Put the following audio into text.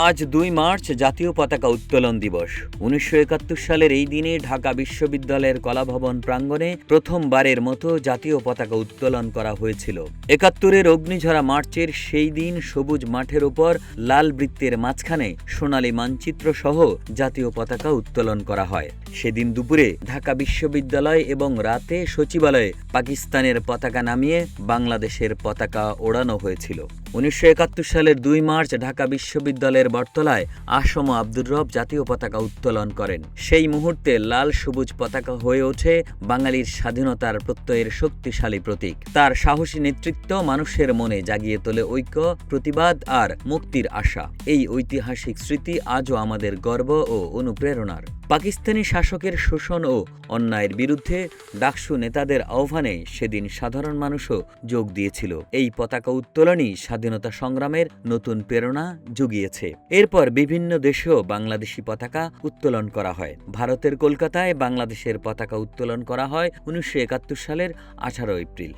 আজ ২ মার্চ জাতীয় পতাকা উত্তোলন দিবস। ১৯৭১ সালের এই দিনে ঢাকা বিশ্ববিদ্যালয়ের কলাভবন প্রাঙ্গণে প্রথমবারের মতো জাতীয় পতাকা উত্তোলন করা হয়েছিল। ৭১-এর অগ্নিঝরা মার্চের সেই দিন সবুজ মাঠের উপর লাল বৃত্তের মাঝখানে সোনালী মানচিত্র সহ জাতীয় পতাকা উত্তোলন করা হয়। সেদিন দুপুরে ঢাকা বিশ্ববিদ্যালয় এবং রাতে সচিবালয়ে পাকিস্তানের পতাকা নামিয়ে বাংলাদেশের পতাকা ওড়ানো হয়েছিল। ১৯৭১ সালের ২ মার্চ ঢাকা বিশ্ববিদ্যালয়ের বটতলায় আসম আব্দুর রব জাতীয় পতাকা উত্তোলন করেন। সেই মুহূর্তে লাল সবুজ পতাকা হয়ে ওঠে বাঙালির স্বাধীনতার প্রত্যয়ের শক্তিশালী প্রতীক। তার সাহসী নেতৃত্ব মানুষের মনে জাগিয়ে তোলে ঐক্য, প্রতিবাদ আর মুক্তির আশা। এই ঐতিহাসিক স্মৃতি আজও আমাদের গর্ব ও অনুপ্রেরণার। পাকিস্তানি শাসকের শোষণ ও অন্যায়ের বিরুদ্ধে ডাকসু নেতাদের আহ্বানে সেদিন সাধারণ মানুষও যোগ দিয়েছিল। এই পতাকা উত্তোলনই স্বাধীনতা সংগ্রামের নতুন প্রেরণা জুগিয়েছে। এরপর বিভিন্ন দেশেও বাংলাদেশি পতাকা উত্তোলন করা হয়। ভারতের কলকাতায় বাংলাদেশের পতাকা উত্তোলন করা হয় ১৯৭১ সালের ১৮ এপ্রিল।